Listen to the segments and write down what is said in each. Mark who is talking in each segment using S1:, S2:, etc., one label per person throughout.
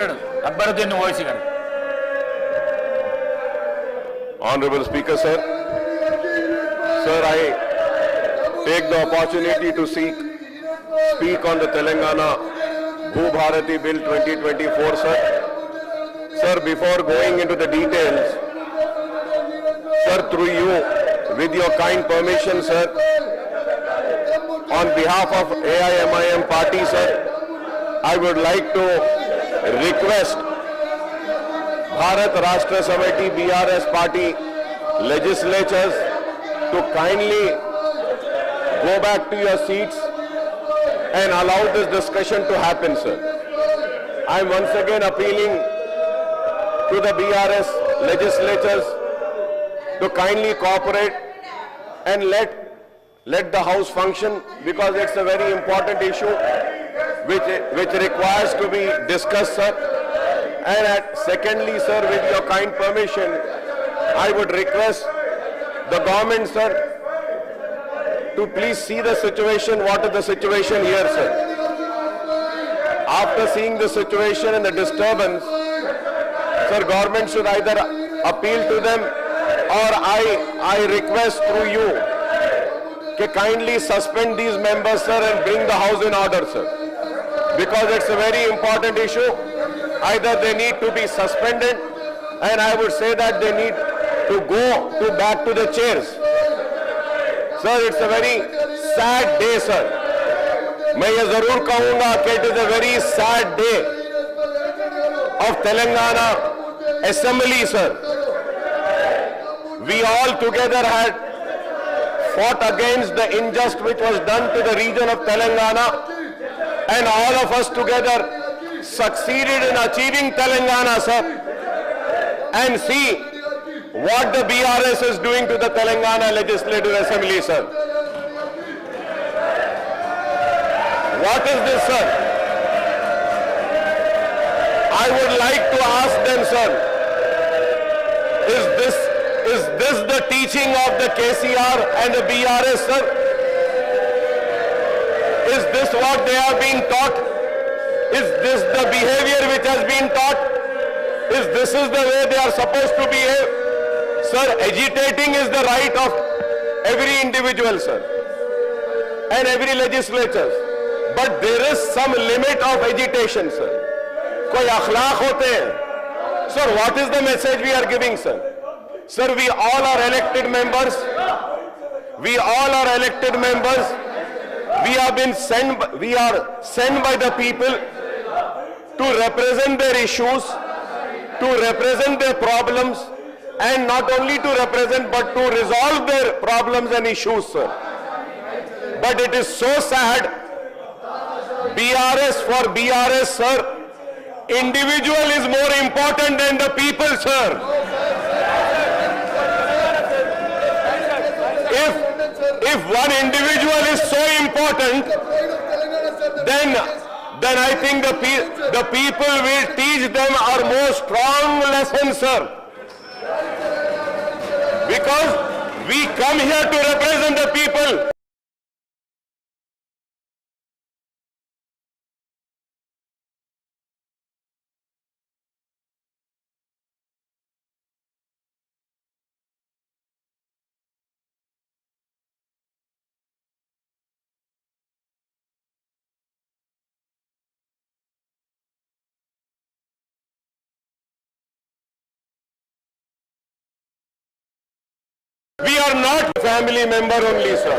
S1: Akbaruddin Owaisi garu.
S2: Honorable Speaker, sir. Sir, I take the opportunity to speak on the Telangana Bharati Bill 2024, sir. Sir, before going into the details, sir, through you, with your kind permission, sir, on behalf of AIMIM party, sir, I would like to request Bharat Rashtra Samiti BRS party legislatures to kindly go back to your seats and allow this discussion to happen, sir. I am once again appealing to the BRS legislatures to kindly cooperate and let the House function, because it's a very important issue which requires to be discussed, sir. And secondly, sir, with your kind permission, I would request the government, sir, to please see the situation. What is the situation here, sir? After seeing the situation and the disturbance, sir, government should either appeal to them, or I request through you to kindly suspend these members, sir, and bring the House in order, sir. Because it's a very important issue. Either they need to be suspended, and I would say that they need to go back to the chairs. Sir, it's a very sad day, sir. मैं ये जरूर कहूँगा कि it is a very sad day of Telangana Assembly, sir. We all together had fought against the injustice which was done to the region of Telangana, and all of us together succeeded in achieving Telangana, sir. And see what the BRS is doing to the Telangana Legislative Assembly, sir. What is this, sir? I would like to ask them, sir, is this the teaching of the KCR and the BRS, sir? Is this what they are being taught? Is this the behavior which has been taught? Is this the way they are supposed to behave? Sir, agitating is the right of every individual, sir, and every legislature. But there is some limit of agitation, sir. Koi akhlaq hote hain. Sir, what is the message we are giving, sir? Sir, we all are elected members. We all are elected members. We are sent by the people to represent their issues, to represent their problems, and not only to represent but to resolve their problems and issues, sir. But it is so sad, BRS for BRS, sir, individual is more important than the people, sir. If one individual is so important, then I think the people will teach them our most strong lesson, sir. Because we come here to represent the people. We are not a family member only, sir.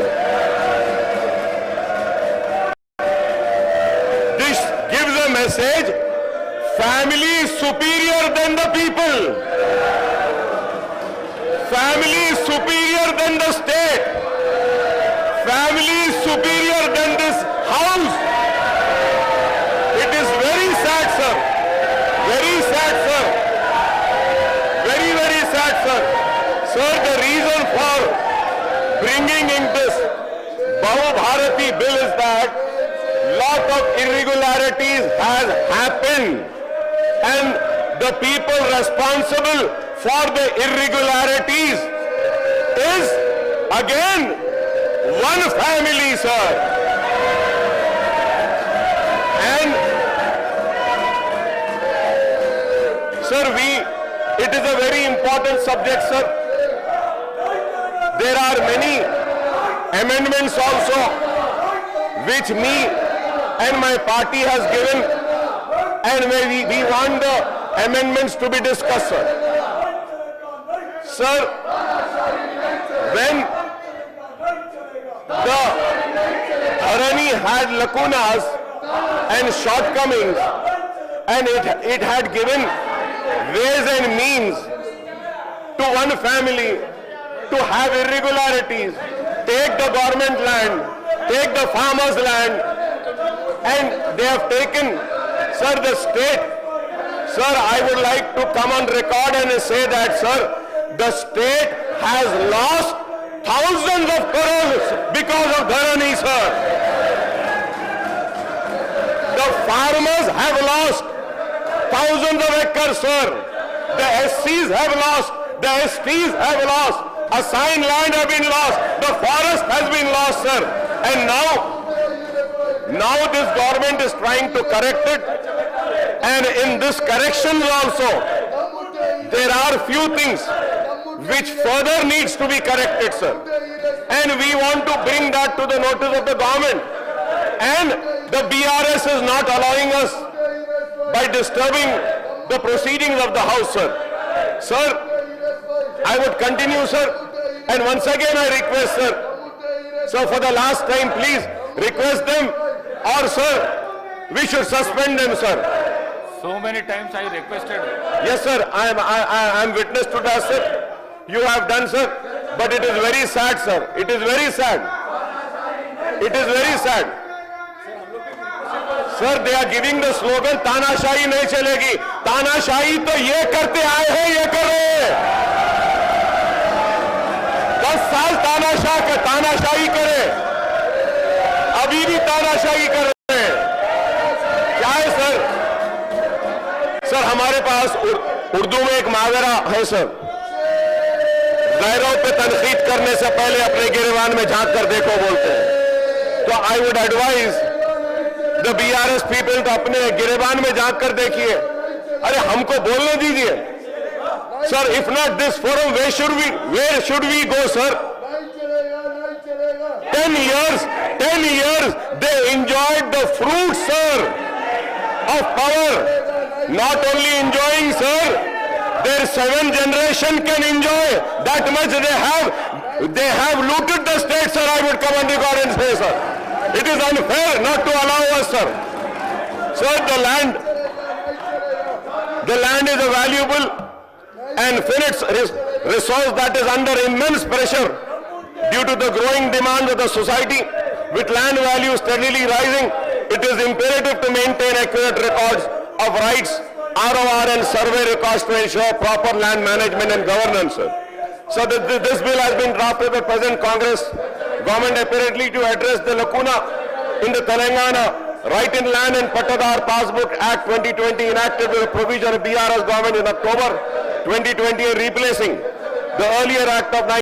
S2: This gives a message, family is superior than the people. Family is superior than the state. Family is superior than this house. It is very sad, sir. Very sad, sir. Very, very sad, sir. Sir, the reason for bringing in this Bharati bill is that lot of irregularities has happened, and the people responsible for the irregularities is again one family, sir. And sir, it is a very important subject, sir. There are many amendments also which me and my party has given, and we want the amendments to be discussed, sir. Sir, when the Dharani had lacunas and shortcomings, and it had given ways and means to one family to have irregularities, take the government land, take the farmers' land, and they have taken, sir, the state. Sir, I would like to come on record and say that, sir, the state has lost thousands of crores because of Dharani, sir. The farmers have lost thousands of acres, sir. The SCs have lost. The STs have lost. Assigned land have been lost. The forest has been lost, sir. And now this government is trying to correct it. And in this correction also, there are few things which further needs to be corrected, sir. And we want to bring that to the notice of the government. And the BRS is not allowing us by disturbing the proceedings of the House, sir. Sir, I would continue, sir. And once again I request, sir, for the last time, please request them, or sir, we should suspend them, sir.
S1: So many times I requested.
S2: Yes, sir, I am witness to that, sir. You have done, sir. But it is very sad, sir. It is very sad. It is very sad. Sir, they are giving the slogan, तानाशाही नहीं चलेगी. तानाशाही तो ये करते आए हैं, ये कर रहे हैं. 10 साल तानाशाही करे, अभी भी तानाशाही कर रहे हैं. क्या है, सर? सर, हमारे पास उर्दू में एक मुहावरा है, सर. गैरों पे तनकीद करने से पहले अपने गिरेबान में झांक कर देखो, बोलते हैं. तो I would advise the BRS people तो अपने गिरेबान में झांक कर देखिए. अरे हमको बोलने दीजिए. Sir, if not this forum, where should we go, sir? 10 years they enjoyed the fruits, sir, of power. Not only enjoying, sir, their 7th generation can enjoy that much. They have looted the state, sir. I would come on record and say, sir, it is unfair not to allow us, sir. Sir, the land is a valuable and finite resource that is under immense pressure due to the growing demands of the society. With land values steadily rising, it is imperative to maintain accurate records of rights, ROR and survey records to ensure proper land management and governance, sir. So this bill has been drafted by present Congress government apparently to address the lacuna in the Telangana Right in Land and Patadar Passbook Act 2020 enacted with a provision of BRS government in October 2020, replacing the earlier Act of